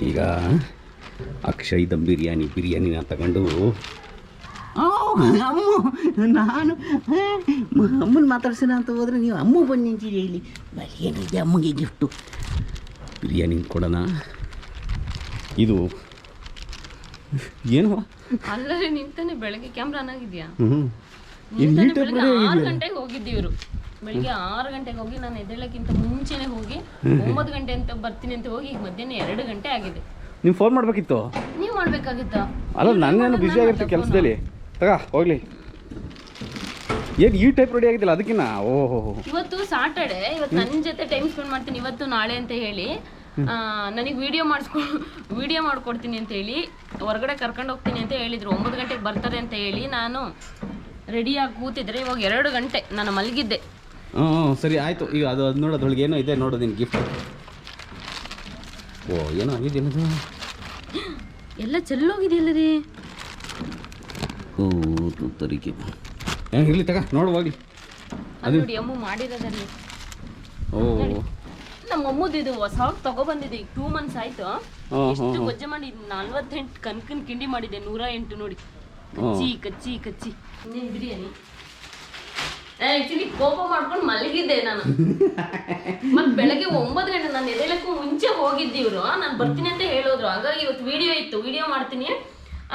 ಈಗ ಅಕ್ಷಯ್ ದಮ್ ಬಿರಿಯಾನಿನ ತಗೊಂಡು ಅಮ್ಮು ನಾನು ಅಮ್ಮನ ಮಾತಾಡ್ಸೋಣ ಅಂತ ಹೋದರೆ ನೀವು ಅಮ್ಮು ಬಂದು ನಿಂತಿರಿ ಇಲ್ಲಿ ಏನಿದೆ ಅಮ್ಮಗೆ ಗಿಫ್ಟು ಬಿರಿಯಾನಿ ಕೊಡೋಣ. ಇದು ಏನು ಅಲ್ಲೇ ನಿಂತಾನೆ ಬೆಳಗ್ಗೆ ಕ್ಯಾಮ್ರಾ ಆಗಿದೆಯಾ? 6 ಗಂಟೆಗೆ ಹೋಗಿದ್ದಿ ಇವರು. ಬೆಳಿಗ್ಗೆ 6 ಗಂಟೆಗೆ ಹೋಗಿ ನಾನು ಎದ್ದೇಳಕ್ಕಿಂತ ಮುಂಚೆನೆ ಹೋಗಿ 9 ಗಂಟೆ ಅಂತ ಬರ್ತೀನಿ ಅಂತ ಹೋಗಿ ಈಗ ಮಧ್ಯಾಹ್ನ 2 ಗಂಟೆ ಆಗಿದೆ. ನೀವು ಫೋನ್ ಮಾಡಬೇಕಿತ್ತು. ನೀವು ಮಾಡ್ಬೇಕಾಗಿತ್ತಾ? ಅಲ್ಲ ನಾನೇನು ಬ್ಯುಸಿ ಆಗಿರ್ತೀನಿ ಕೆಲಸದಲ್ಲಿ. ತಗ ಹೋಗ್ಲಿ. ಏನು ಈ ಟೈಪ್ ರೆಡಿ ಆಗಿದ್ದಿಲ್ಲ ಅದಕ್ಕಿನ್ನ. ಓಹೋ ಇವತ್ತು ಸಾಟರ್ಡೆ, ಇವತ್ತು ನನ್ನ ಜೊತೆ ಟೈಮ್ ಸ್ಪೆಂಡ್ ಮಾಡ್ತೀನಿ ಇವತ್ತು ನಾಳೆ ಅಂತ ಹೇಳಿ ನನಗೆ ವಿಡಿಯೋ ಮಾಡ್ಕೊಡ್ತೀನಿ ಅಂತ ಹೇಳಿ ಹೊರಗಡೆ ಕರ್ಕೊಂಡು ಹೋಗ್ತೀನಿ ಅಂತ ಹೇಳಿದ್ರು. 9 ಗಂಟೆಗೆ ಬರ್ತಾರೆ ಅಂತ ಹೇಳಿ ನಾನು ರೆಡಿಯಾಗಿ ಕೂತಿದ್ರೆ ಇವಾಗ 2 ಗಂಟೆ ನಾನು ಮಲಗಿದ್ದೆ. ಸರಿ ಆಯಿತು. ಈಗ ಅದು ನೋಡೋದ್ರೊಳಗೆ ಏನೋ ಇದೆ ನೋಡು ನಿನ್ನ ಗಿಫ್ಟ್. ಓ ಏನೋ ಆಗಿದೆ ಏನದು ಎಲ್ಲ ಚೆಲ್ಲೋಗಿದೆಯಲ್ಲ ರೀ. ಓ ತೂತರಿಕೆ ಇರಲಿ ತಗ ನೋಡು ಹೋಗಿ. ಅದು ನೋಡಿ ಅಮ್ಮು ಮಾಡಿರೋದಲ್ಲಿ. ಓ ನಮ್ಮ ಅಮ್ಮದು ಇದು ಹೊಸ ತಗೊಬಂದಿದೆ. ಈಗ 2 months ಆಯ್ತು. ಎಷ್ಟು ಗೊಜ್ಜೆ ಮಾಡಿ 48 ಕನ್ಕನ್ ಕಿಂಡಿ ಮಾಡಿದೆ. 108 ನೋಡಿ ಕಚ್ಚಿ ಕಚ್ಚಿ ಕಚ್ಚಿ ಇನ್ನೇನು ಬಿರಿಯಾನಿ. ಆಕ್ಚುಲಿ ಕೋಪ ಮಾಡ್ಕೊಂಡು ಮಲಗಿದ್ದೆ ನಾನು. ಮತ್ತೆ ಬೆಳಗ್ಗೆ 9 ಗಂಟೆ ನಾನು ಎದ್ದೇಳಕ್ಕೂ ಮುಂಚೆ ಹೋಗಿದ್ದಿ ಇವರು. ನಾನು ಬರ್ತೀನಿ ಅಂತ ಹೇಳೋದ್ರು. ಹಾಗಾಗಿ ಇವತ್ತು ವಿಡಿಯೋ ಇತ್ತು, ವಿಡಿಯೋ ಮಾಡ್ತೀನಿ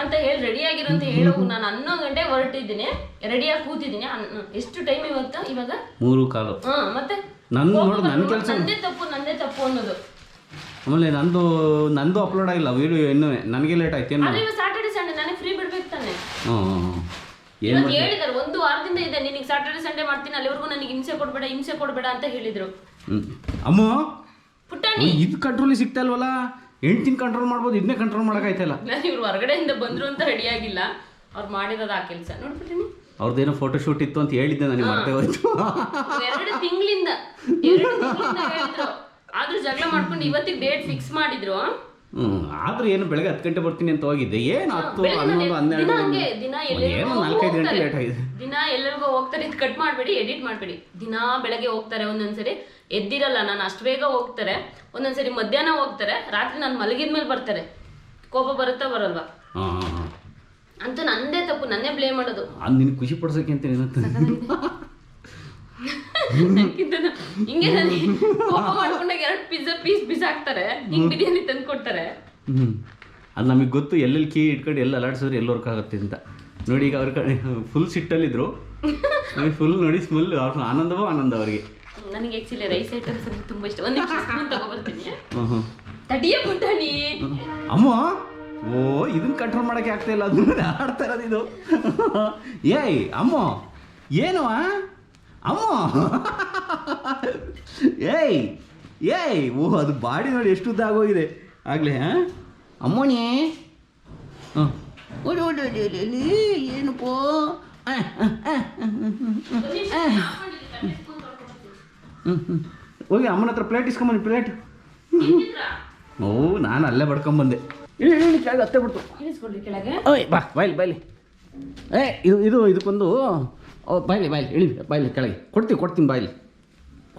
ಅಂತ ಹೇಳಿ ರೆಡಿ ಆಗಿರೋ ಅಂತ ಹೇಳೋದು. ನಾನು 11 ಗಂಟೆ ಹೊರಟಿದ್ದೀನಿ, ರೆಡಿಯಾಗಿ ಕೂತಿದ್ದೀನಿ. ಎಷ್ಟು ಟೈಮ್ ಇವತ್ತು? ಇವಾಗ 3:15. ಮತ್ತೆ ನಂದೇ ತಪ್ಪು ಅನ್ನೋದು. ಆಮೇಲೆ ನಂದು ಅಪ್ಲೋಡ್ ಆಗಿಲ್ಲ ವಿಡಿಯೋ ಇನ್ನೂ. ನನಗೆ ಲೇಟ್ ಆಯ್ತು. ಏನು ಸಾಟರ್ಡೆ ಸಂಡೇ ನನಗೆ ಫ್ರೀ ಬಿಡ್ಬೇಕು ತಾನೆ. ಏನು ಹೇಳಿದಾರೆ 1 ವಾರದಿಂದ ಇದೆ ನಿನಗೆ ಸಾಟರ್ಡೆ ಸಂಡೇ ಮಾಡ್ತೀನಿ, ಅಲ್ಲಿವರೆಗೂ ನನಗೆ ಹಿಂಸೆ ಕೊಡಬೇಡ ಅಂತ ಹೇಳಿದ್ರು. ಅಮ್ಮು ಪುಟ್ಟಣಿ ಇದು ಕಂಟ್ರೋಲಿಗೆ ಸಿಗ್ತಾ ಇಲ್ವಲ್ಲ. ಹೆಂಡ್ತಿನ ಕಂಟ್ರೋಲ್ ಮಾಡ್ಬೋದು, ಇದನ್ನೇ ಕಂಟ್ರೋಲ್ ಮಾಡೋಕ್ಕಾಯ್ತಲ್ಲ. ನಾನು ಇವ್ರು ಹೊರಗಡೆಯಿಂದ ಬಂದ್ರು ಅಂತ ರೆಡಿ ಆಗಿಲ್ಲ. ಅವ್ರು ಮಾಡಿರೋದು ಆ ಕೆಲಸ ನೋಡ್ಬಿಟ್ಟಿನಿ. ಅವ್ರದ್ದೇನೋ ಫೋಟೋ ಶೂಟ್ ಇತ್ತು ಅಂತ ಹೇಳಿದ್ದೆ ನನಗೆ ಮರ್ತೇ ಹೋಯ್ತು. 2 ತಿಂಗಳಿಂದ ಹೇಳಿದ್ರು. ಆದ್ರೂ ಜಗಳ ಮಾಡ್ಕೊಂಡು ಇವತ್ತಿಗೆ ಡೇಟ್ ಫಿಕ್ಸ್ ಮಾಡಿದ್ರು. ಆದ್ರೂ ಏನು ಬೆಳಗ್ಗೆ 10 ಗಂಟೆ ಬರ್ತೀನಿ ಅಂತ ಹೋಗಿದ್ದೆ. ಏನು 10, 11, 12 ದಿನ 4-5 ಗಂಟೆ ಲೇಟ್ ಆಗಿದೆ. ದಿನ ಎಲ್ಲರಿಗೂ ಹೋಗ್ತಾರೆ. ಇದು ಕಟ್ ಮಾಡಬೇಡಿ, ಎಡಿಟ್ ಮಾಡಬೇಡಿ. ದಿನ ಬೆಳಗ್ಗೆ ಹೋಗ್ತಾರೆ. ಒಂದೊಂದ್ಸರಿ ಎದ್ದಿರಲ್ಲ ನಾನು ಅಷ್ಟು ಬೇಗ ಹೋಗ್ತಾರೆ. ಒಂದೊಂದ್ಸರಿ ಮಧ್ಯಾಹ್ನ ಹೋಗ್ತಾರೆ. ರಾತ್ರಿ ನಾನು ಮಲಗಿದ್ಮೇಲೆ ಬರ್ತಾರೆ. ಕೋಪ ಬರುತ್ತಾ ಬರಲ್ವಾ ಅಂತ ನಂದೇ ತಪ್ಪು, ನನ್ನೇ ಬ್ಲೇಮ್ ಮಾಡೋದು. ನಿನ್ ಖುಷಿ ಪಡಿಸೋಕೆ ಅಂತ ಹಿಂಗೆ ನನಗೆ ಕೋಪ ಮಾಡ್ಕೊಂಡಾಗ 2 ಪಿಜ್ಜಾ ಪೀಸ್ ಬಿಸಾಕ್ತಾರೆ. ಹಿಂಗೆ ಬಿರಿಯಾನಿ ತಂದು ಕೊಡ್ತಾರೆ. ಅದು ನಮಗೆ ಗೊತ್ತು. ಎಲ್ಲೆಲ್ಲಿ ಕೀ ಇಟ್ಕೊಂಡು ಎಲ್ಲ ಅಲಾಡ್ಸಿದ್ರೆ ಎಲ್ಲಿ ವರ್ಕ್ ಆಗುತ್ತೆ ಅಂತ. ನೋಡಿ ಈಗ ಅವ್ರ ಕಡೆ ಫುಲ್ ಸಿಟ್ಟಲ್ಲಿದ್ರು. ಫುಲ್ ನೋಡಿ ಫುಲ್ ಆನಂದವೋ ಆನಂದ ಅವರಿಗೆ. ನನಗೆ ಆ್ಯಕ್ಚುಲಿ ರೈಸ್ ಐಟಮ್ಸ್ ಅಂದರೆ ತುಂಬ ಇಷ್ಟ. ಒಂದು ನಿಮಿಷ ತಗೊಬರ್ತೀನಿ. ತಡಿಯ ಪುಟ್ಟಣಿ. ಅಮ್ಮ ಓ ಇದನ್ನ ಕಂಟ್ರೋಲ್ ಮಾಡೋಕ್ಕೆ ಆಗ್ತಾ ಇಲ್ಲ. ಅದು ಆಡ್ತಾ ಇರೋದು ಇದು. ಏಯ್ ಅಮ್ಮ ಏನು ಅಮ್ಮ ಏಯ್ ಓ ಅದು ಬಾಡಿ ನೋಡಿ ಎಷ್ಟು ಉದ್ದ ಆಗೋಗಿದೆ ಆಗಲೇ. ಅಮ್ಮೋಣಿ ಏನಪ್ಪೋ ಹೋಗಿ ಅಮ್ಮನ ಹತ್ರ ಪ್ಲೇಟ್ ಇಸ್ಕೊಂಬನ್ನಿ. ಪ್ಲೇಟ್ ಓ ನಾನು ಅಲ್ಲೇ ಬಡ್ಕೊಂಬಂದೆ. ಇಲ್ಲಿ ಕೆಳಗೆ ಹತ್ತೆ ಬಿಡ್ತು. ಓಯ್ ಬಾ ಬಾಯ್ಲಿ ಇದು ಇದಕ್ಕೊಂದು ಬಾಯ್ಲಿ ಇಳಿ ಬಾಯ್ಲಿ ಕೆಳಗೆ ಕೊಡ್ತೀನಿ ಬಾಯ್ಲಿ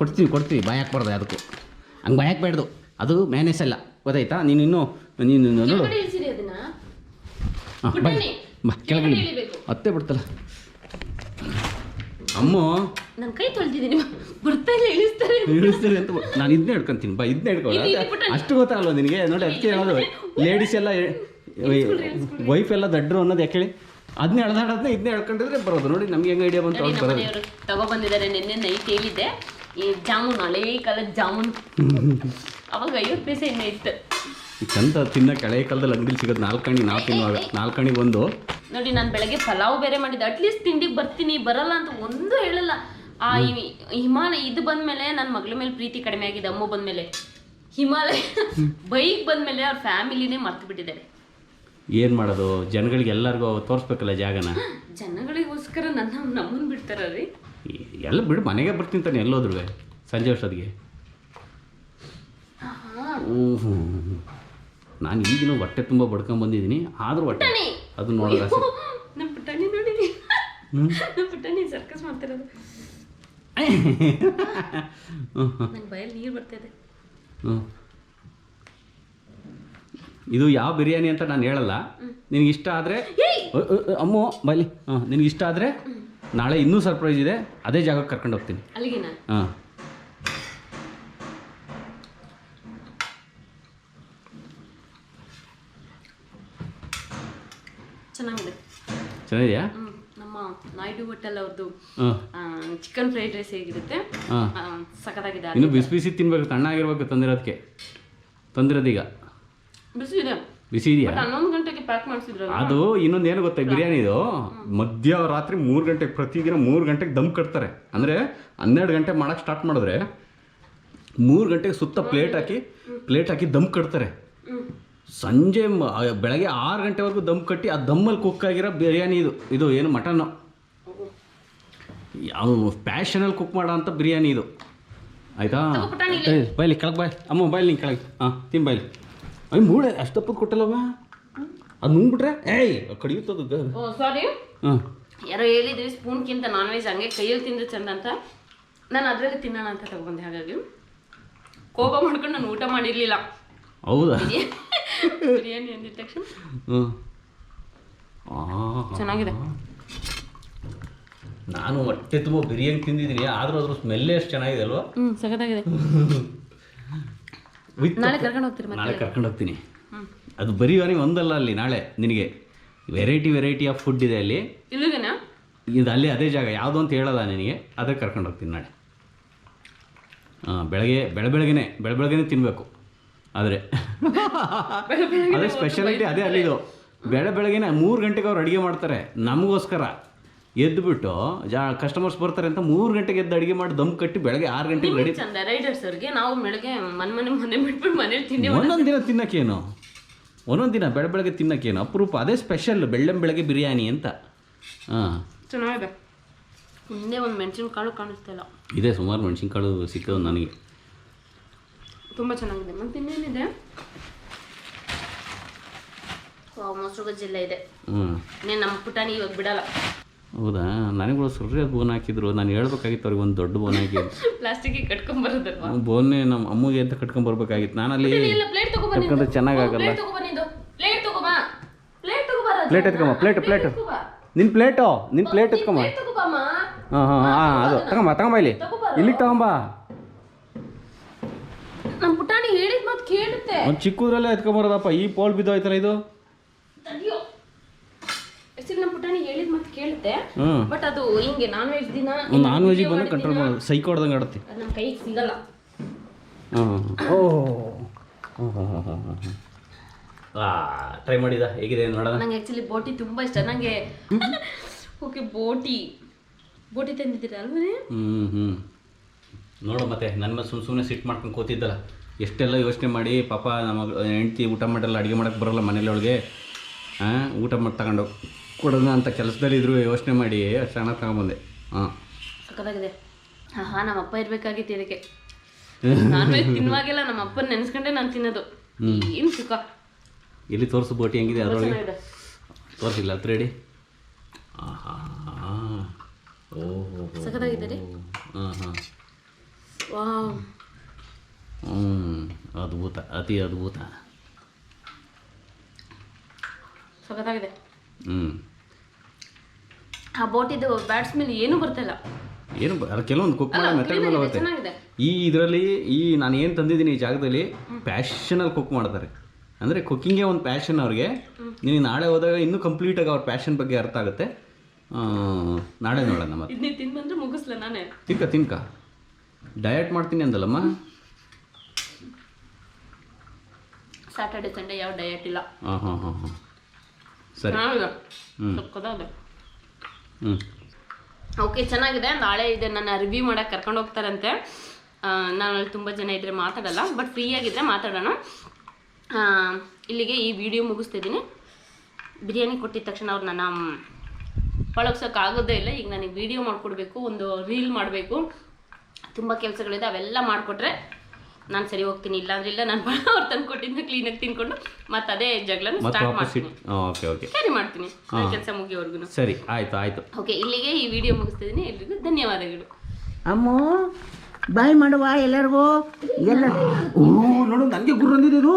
ಕೊಡ್ತೀವಿ ಬಾಯ್ ಹಾಕ್ಬಾರ್ದು. ಅದಕ್ಕೂ ಹಂಗೆ ಬಾಯ್ ಹಾಕ್ಬಾರ್ದು. ಅದು ಮ್ಯಾನೇಜ್ ಅಲ್ಲ ಗೊತ್ತಾಯ್ತಾ. ನೀನು ನೋಡು. ಹಾಂ ಬಾ ಕೆಳಗೆ ಹತ್ತೆ ಬಿಡ್ತಲ್ಲ. ಅಮ್ಮ ನನ್ನ ಕೈ ತೊಳ್ದಿದ್ದೀನಿ ಬರ್ತಾ ಇಲ್ಲ ಇಳಿಸ್ತಾರೆ ಅಂತ ನಾನು ಇದನ್ನೇ ಹಿಡ್ಕೊಂತೀನಿ. ಬಾ ಇದನ್ನೇ ಹಿಡ್ಕೊಳ್ಳ. ಅಷ್ಟು ಗೊತ್ತಾಗಲ್ವ ನಿನಗೆ? ನೋಡಿ ಅದಕ್ಕೆ ಹೇಳೋದು ಲೇಡೀಸ್ ಎಲ್ಲ ವೈಫ್ ಎಲ್ಲ ದಡ್ರು ಅನ್ನೋದು ಯಾಕೆ ಹೇಳಿ. ಅದನ್ನೇ ಎಳ್ದಾಡೋದನ್ನ ಇದನ್ನೇ ಹೇಳ್ಕೊಂಡಿದ್ರೆ ಬರೋದು. ನೋಡಿ ನಮ್ಗೆ ಹೆಂಗೆ ಐಡಿಯಾ ಬಂತು ಅವ್ರು ಬರೋದು. ತಗೊಬಂದಿದ್ದಾರೆ. ನಿನ್ನೆ ನೈಟ್ ಹೇಳಿದ್ದೆ ಈ ಜಾಮೂನ್ ಹಳೇ ಕಾಲದ ಜಾಮೂನ್. ಅವಾಗ 50 ಪೈಸೆ ಇನ್ನೂ ಇತ್ತು. ಈ ಚಂದ ತಿನ್ನಕ್ಕೆ ಹಳೆ ಕಾಲದಲ್ಲಿ ಅಂಗಡಿಲಿ ಸಿಗೋದು 4 ಅಣಿ. ನಾವು ತಿನ್ನುವಾಗ 4 ಅಣಿಗೆ ಒಂದು. ನೋಡಿ ನಾನು ಬೆಳಗ್ಗೆ ಪಲಾವ್ ಬೇರೆ ಮಾಡಿದ್ದೆ. ಅಟ್ಲೀಸ್ಟ್ ತಿಂಡಿಗೆ ಬರ್ತೀನಿ ಬರಲ್ಲ ಅಂತ ಒಂದು ಹೇಳಲ್ಲ. ಆ ಹಿಮಾಲಯ ಇದು ಬಂದಮೇಲೆ ನನ್ನ ಮಗಳ ಮೇಲೆ ಪ್ರೀತಿ ಕಡಿಮೆ ಆಗಿದೆ. ಅಮ್ಮ ಬಂದಮೇಲೆ ಹಿಮಾಲಯ ಬೈಕ್ ಬಂದಮೇಲೆ ಅವ್ರ ಫ್ಯಾಮಿಲಿನೇ ಮರ್ತು ಬಿಟ್ಟಿದ್ದಾರೆ. ಏನು ಮಾಡೋದು? ಜನಗಳಿಗೆ ಎಲ್ಲರಿಗೂ ತೋರಿಸ್ಬೇಕಲ್ಲ ಜಾಗನ. ಜನಗಳಿಗೋಸ್ಕರ ನಮ್ಮನ್ನು ಬಿಡ್ತಾರ ರೀ. ಎಲ್ಲ ಬಿಡು, ಮನೆಗೆ ಬರ್ತೀನಿ ತಾನೆ ಎಲ್ಲೋದ್ರು ಸಂಜೆ ಅಷ್ಟೊತ್ತಿಗೆ. ನಾನು ಈಗಿನ ಹೊಟ್ಟೆ ತುಂಬ ಬಡ್ಕೊಂಬಂದಿದ್ದೀನಿ. ಆದರೂ ಹೊಟ್ಟೆ ಅದು ನೋಡೋದು ನಮ್ಮ ಪುಟ್ಟಣಿ ನೋಡಿನಿ. ನಮ್ಮ ಪುಟ್ಟಣಿ ಸರ್ಕಸ್ ಮಾಡ್ತಿರೋದು. ನಂಗೆ ಬಯಲು ನೀರು ಬರ್ತಾಯಿದೆ. ಇದು ಯಾವ ಬಿರಿಯಾನಿ ಅಂತ ನಾನು ಹೇಳಲ್ಲ. ನಿನಗೆ ಇಷ್ಟ ಆದರೆ ಅಮ್ಮು ಬೈಲಿ. ಹಾಂ, ನಿನಗೆ ಇಷ್ಟ ಆದರೆ ನಾಳೆ ಇನ್ನೂ ಸರ್ಪ್ರೈಸ್ ಇದೆ, ಅದೇ ಜಾಗಕ್ಕೆ ಕರ್ಕೊಂಡು ಹೋಗ್ತೀನಿ. ಅಲ್ಲಿಗೆನಾ? ಹಾಂ. ಚೆನ್ನಾಗಿದೆಯಾ? ನಮ್ಮ ನಾಯ್ಡು ಹೋಟೆಲ್ ಅವ್ರದ್ದು ಚಿಕನ್ ಫ್ರೈಡ್ ರೈಸ್ ಹೇಗಿರುತ್ತೆ ಸಖತ್ತಾಗಿದೆ. ಇನ್ನು ಬಿಸಿ ಬಿಸಿ ತಿನ್ಬೇಕು, ತಣ್ಣಾಗಿರ್ಬೇಕು. ತಂದಿರೋದೀಗ ಬಿಸಿ ಇದೆ. ಬಿಸಿ ಇದೆಯಾ? 11 ಗಂಟೆಗೆ ಪ್ಯಾಕ್ ಮಾಡಿಸಿದ್ರು. ಅದು ಇನ್ನೊಂದು ಏನು ಗೊತ್ತಾ, ಬಿರಿಯಾನಿದು ಮಧ್ಯರಾತ್ರಿ 3 ಗಂಟೆಗೆ, ಪ್ರತಿದಿನ 3 ಗಂಟೆಗೆ ದಮ್ ಕಟ್ತಾರೆ. ಅಂದರೆ 12 ಗಂಟೆ ಮಾಡೋಕ್ಕೆ ಸ್ಟಾರ್ಟ್ ಮಾಡಿದ್ರೆ 3 ಗಂಟೆಗೆ ಸುತ್ತ ಪ್ಲೇಟ್ ಹಾಕಿ ದಮ್ ಕಟ್ತಾರೆ. ಸಂಜೆ ಬೆಳಗ್ಗೆ 6 ಗಂಟೆವರೆಗೂ ದಮ್ ಕಟ್ಟಿ ಆ ದಮ್ಮಲ್ಲಿ ಕುಕ್ ಆಗಿರೋ ಬಿರಿಯಾನಿ ಇದು ಏನು ಮಟನ್ನು, ಯಾವ ಪ್ಯಾಷನಲ್ಲಿ ಕುಕ್ ಮಾಡೋ ಅಂಥ ಬಿರಿಯಾನಿ ಇದು. ಆಯಿತಾ? ಬೈಲಿ ಕೆಳಗೆ ಬಾಯ್ ಅಮ್ಮ, ಬಾಯ್ಲಿ ನಿಂಗೆ ಕೆಳಗೆ. ಹಾಂ, ಬಾಯ್ಲಿ. ಮೂಳೆ ಅಷ್ಟಪ್ಪದು ಕೊಟ್ಟಲ್ಲವ, ಅದು ನುಂಗ್ಬಿಟ್ರೆ ಕಡಿಯುತ್ತದು. ಸಾರಿ, ಯಾರೋ ಹೇಳಿದ್ರಿ ಸ್ಪೂನ್ಗಿಂತ ನಾನ್ ವೆಜ್ ಹಂಗೆ ಕೈಯಲ್ಲಿ ತಿಂದ್ರೆ ಚಂದ ಅಂತ. ನಾನು ಅದರಲ್ಲಿ ತಿನ್ನೋಣ ಅಂತ ತಗೊಂಡೆ. ಹಾಗಾಗಿ ಕೋಪ ಮಾಡ್ಕೊಂಡು ನಾನು ಊಟ ಮಾಡಿರಲಿಲ್ಲ. ಹೌದಾ? ಬಿರಿಯಾನಿ ಅಂದಿದ ತಕ್ಷಣ ಚೆನ್ನಾಗಿದೆ. ನಾನು ಹೊಟ್ಟೆ ತುಂಬ ಬಿರಿಯಾನಿ ತಿಂದಿದ್ದೀನಿ, ಆದರೂ ಅದ್ರ ಸ್ಮೆಲ್ಲೇ ಎಷ್ಟು ಚೆನ್ನಾಗಿದೆ ಅಲ್ವಾ? ಸಖತ್ತಾಗಿದೆ. ನಾಳೆ ಕರ್ಕೊಂಡು ಹೋಗ್ತೀನಿ. ಅದು ಬಿರಿಯಾನಿ ಒಂದಲ್ಲ, ಅಲ್ಲಿ ನಾಳೆ ನಿನಗೆ ವೆರೈಟಿ ಆಫ್ ಫುಡ್ ಇದೆ ಅಲ್ಲಿ. ಇದು ಅಲ್ಲಿ ಅದೇ ಜಾಗ ಯಾವುದು ಅಂತ ಹೇಳಲ್ಲ ನಿನಗೆ, ಅದೇ ಕರ್ಕೊಂಡು ಹೋಗ್ತೀನಿ ನಾಳೆ. ಬೆಳಗ್ಗೆನೇ ತಿನ್ನಬೇಕು. ಆದರೆ ಅದೇ ಸ್ಪೆಷಾಲಿಟಿ ಅದೇ ಅಲ್ಲಿದು. ಬೆಳಗ್ಗೆನೇ 3 ಗಂಟೆಗೆ ಅವ್ರು ಅಡುಗೆ ಮಾಡ್ತಾರೆ ನಮಗೋಸ್ಕರ. ಎದ್ದುಬಿಟ್ಟು ಕಸ್ಟಮರ್ಸ್ ಬರ್ತಾರೆ ಅಂತ 3 ಗಂಟೆಗೆ ಎದ್ದು ಅಡುಗೆ ಮಾಡಿ ದಮ್ ಕಟ್ಟಿ ಬೆಳಗ್ಗೆ 6 ಗಂಟೆಗೆ ರೆಡಿ. ರೈಡರ್ಸ್ ಅವ್ರಿಗೆ ನಾವು ಬೆಳಗ್ಗೆ ಮನೆ ಬಿಟ್ಬಿಟ್ಟು ಮನೇಲಿ ತಿಂಡಿ. ಒಂದೊಂದು ದಿನ ತಿನ್ನೋಕ್ಕೇನು, ಒಂದೊಂದು ದಿನ ಬೆಳಗ್ಗೆ ತಿನ್ನೋಕ್ಕೇನು ಅಪರೂಪ. ಅದೇ ಸ್ಪೆಷಲ್ ಬೆಳಗ್ಗೆ ಬಿರಿಯಾನಿ ಅಂತ. ಹಾಂ, ಚೆನ್ನಾಗಿದೆ. ಮುಂದೆ ಒಂದು ಮೆಣಸಿನ್ಕಾಳು ಕಾಣಿಸ್ತಾ ಇಲ್ಲ. ಇದೆ, ಸುಮಾರು ಮೆಣಸಿನ್ಕಾಳು ಸಿಕ್ಕೋದು ನನಗೆ. ತುಂಬ ಚೆನ್ನಾಗಿದೆ. ಮತ್ತೆ ಇನ್ನೇನಿದೆ? ಮೊಸರು ಗಜ್ಜೆಲ್ಲ ಇದೆ. ನಮ್ಮ ಪುಟಾಣಿ ಇವಾಗ ಬಿಡಲ್ಲ. ಹೌದಾ? ನನಗೂ ಸುರ್ರಿ ಬೋನ್ ಹಾಕಿದ್ರು. ನಾನು ಹೇಳ್ಬೇಕಾಗಿತ್ತು ಅವ್ರಿಗೆ, ಒಂದು ದೊಡ್ಡ ಬೋನ್ ಹಾಕಿದ್ರು. ಪ್ಲಾಸ್ಟಿಕ್ ಕಟ್ಕೊಂಡ್ಬರೋದಲ್ವಾ? ಬೋನ್ನೇ ನಮ್ಮ ಅಮ್ಮಗೆ ಅಂತ ಕಟ್ಕೊಂಡ್ಬರ್ಬೇಕಾಗಿತ್ತು. ನಾನಲ್ಲಿ ಕಟ್ಕೊಂಡ್ರೆ ಚೆನ್ನಾಗಾಗಲ್ಲ. ಪ್ಲೇಟ್ ಎತ್ಕೊಂಬ, ಪ್ಲೇಟ್ ನಿನ್ನ ಪ್ಲೇಟ್ ಎತ್ಕೊಂಬ. ಹಾಂ, ಅದು ತಗೊಂಬ ಇಲ್ಲಿ, ಇಲ್ಲಿಗೆ ತಗೊಂಬ. ನಮ್ಮ ಪುಟಾಣಿ ಹೇಳಿದ ಮಾತು ಕೇಳುತ್ತೆ. ಒಂದು ಚಿಕ್ಕದ್ರಲ್ಲೇ ಎತ್ಕೊಂಬರೋದಪ್ಪ, ಈ ಪೋಲ್ ಬಿದ್ದೋಯ್ತಲ್ಲ ಇದು. ನಮ್ಮ ಪುಟಾಣಿ ಹೇಳಿದ ಮಾತು ಕೇಳುತ್ತೆ. ಬಟ್ ಅದು ಹಿಂಗೆ ನಾನ್ ವೆಜ್ ದಿನ ನಾನ್ ವೆಜ್ಜಿಗೆ ಬಂದು ಕಂಟ್ರೋಲ್ ಮಾಡೋದು, ಸೈಕೋ ಹೊಡೆದಂಗೆ ಆಡುತ್ತೆ. ನಮ್ಮ ಕೈಗೆ ಸಿಗಲ್ಲ. ಟ್ರೈ ಮಾಡಿದ, ಹೇಗಿದೆ ನೋಡೋಣ. ನಂಗೆ ಆ್ಯಕ್ಚುಲಿ ಬೋಟಿ ತುಂಬ ಇಷ್ಟ. ನನಗೆ ಓಕೆ ಬೋಟಿ ತಂದಿದ್ದೀರಾ ಅಲ್ವೇ? ನೋಡು, ಮತ್ತೆ ನನ್ನ ಮೇಲೆ ಸುಮ್ಮನೆ ಸಿಟ್ಟು ಮಾಡ್ಕೊಂಡು ಕೂತಿದ್ದಲ್ಲ. ಎಷ್ಟೆಲ್ಲ ಯೋಚನೆ ಮಾಡಿ ಪಾಪ ನಮ್ಮ ಹೆಂಡ್ತಿ ಊಟ ಮಾಡಲ್ಲ, ಅಡುಗೆ ಮಾಡೋಕ್ಕೆ ಬರೋಲ್ಲ ಮನೇಲಿ ಅವಳಿಗೆ. ಊಟ ಮಾಡಿ ತಗೊಂಡು ಕೊಡೋಣ ಅಂತ ಕೆಲಸದಲ್ಲಿದ್ದರು ಯೋಚನೆ ಮಾಡಿ ಅಷ್ಟು ಹಣ ತಗೊಂಬಂದೆ. ಸಕ್ಕತ್ತಾಗಿದೆ. ನಮ್ಮ ಅಪ್ಪ ಇರಬೇಕಾಗಿತ್ತು ಇದಕ್ಕೆ. ನಾನ್ ವೆಜ್ ತಿನ್ನುವಾಗೆಲ್ಲ ನಮ್ಮ ಅಪ್ಪನ ನೆನೆಸ್ಕೊಂಡೆ ನಾನು ತಿನ್ನೋದು. ಏನು ಸುಖ. ಇಲ್ಲಿ ತೋರಿಸು ಬೋಟಿ ಹೆಂಗಿದೆ ಅದರೊಳಗೆ. ತೋರಿಸಿಲ್ಲ ಹತ್ರ ರೆಡಿ. ಸಕ್ಕತ್ತಾಗಿದೆ ರೀ. ಅದ್ಭುತ, ಅತಿ ಅದ್ಭುತ. ಸಖತ್ತಾಗಿದೆ. ಆ ಬೋಟಿದು ಬ್ಯಾಡ್ ಸ್ಮೆಲ್ ಏನೂ ಬರ್ತಿಲ್ಲ. ಏನು ಅದು ಕೆಲವೊಂದು ಕುಕ್ ಮಾಡೋ ಮೆಥಡ್ ಮೇಲೆ ಹೋಗುತ್ತೆ. ಇದರಲ್ಲಿ ನಾನು ಏನು ತಂದಿದ್ದೀನಿ ಈ ಜಾಗದಲ್ಲಿ ಪ್ಯಾಷನಲ್ಲಿ ಕುಕ್ ಮಾಡ್ತಾರೆ. ಅಂದರೆ ಕುಕ್ಕಿಂಗೇ ಒಂದು ಪ್ಯಾಷನ್ ಅವ್ರಿಗೆ. ನೀನು ನಾಳೆ ಹೋದಾಗ ಇನ್ನೂ ಕಂಪ್ಲೀಟಾಗಿ ಅವ್ರ ಪ್ಯಾಷನ್ ಬಗ್ಗೆ ಅರ್ಥ ಆಗುತ್ತೆ. ನಾಳೆ ನೋಡೋಣ. ಮತ್ತೆ ತಿನ್ಬಂದ್ರೆ ಮುಗಿಸ್ಲ ನಾನೇ. ತಿನ್ಕ ಡಯಟ್ ಮಾಡ್ತೀನಿ ಅಂದಲ್ಲಮ್ಮ. ಸ್ಯಾಟರ್ಡೆ ಸಂಡೇ ಯಾವ ಡಯಟ್ ಇಲ್ಲ. ಹಾಂ ಸರಿ. ಓಕೆ, ಚೆನ್ನಾಗಿದೆ. ನಾಳೆ ಇದೆ ನನ್ನ ರಿವ್ಯೂ ಮಾಡೋಕ್ಕೆ ಕರ್ಕೊಂಡು ಹೋಗ್ತಾರಂತೆ. ನಾನು ಅಲ್ಲಿ ತುಂಬ ಜನ ಇದ್ದರೆ ಮಾತಾಡಲ್ಲ, ಬಟ್ ಫ್ರೀಯಾಗಿದ್ದರೆ ಮಾತಾಡೋಣ. ಇಲ್ಲಿಗೆ ಈ ವಿಡಿಯೋ ಮುಗಿಸ್ತಿದ್ದೀನಿ. ಬಿರಿಯಾನಿ ಕೊಟ್ಟಿದ ತಕ್ಷಣ ಅವ್ರು ನನ್ನ ಪಳಗ್ಸೋಕ್ಕಾಗೋದೇ ಇಲ್ಲ. ಈಗ ನನಗೆ ವಿಡಿಯೋ ಮಾಡಿಕೊಡ್ಬೇಕು, ಒಂದು ರೀಲ್ ಮಾಡಬೇಕು, ತುಂಬ ಕೆಲಸಗಳಿದೆ. ಅವೆಲ್ಲ ಮಾಡಿಕೊಟ್ರೆ ನಾನು ಸರಿ ಹೋಗ್ತೀನಿ. ಇಲ್ಲಾಂದ್ರೆ ಇಲ್ಲ, ನಾನು ಅವ್ರು ತಂದು ಕೊಟ್ಟಿದ್ದು ಕ್ಲೀನಾಗಿ ತಿನ್ಕೊಂಡು ಮತ್ತೆ ಅದೇ ಜಗಳನ ಸ್ಟಾರ್ಟ್ ಮಾಡ್ತೀನಿ. ಸರಿ ಮಾಡ್ತೀನಿ ಕೆಲಸ ಮುಗಿಯೋವರೆಗೂ. ಸರಿ, ಆಯಿತು. ಓಕೆ, ಇಲ್ಲಿಗೆ ಈ ವಿಡಿಯೋ ಮುಗಿಸ್ತಿದ್ದೀನಿ. ಎಲ್ರಿಗೂ ಧನ್ಯವಾದಗಳು. ಅಮ್ಮ ಬಾಯ್ ಮಾಡುವ ಎಲ್ಲರಿಗೂ. ಎಲ್ಲ ನೋಡು, ನನಗೆ ಗುರು ಅಂದಿದ್ದು.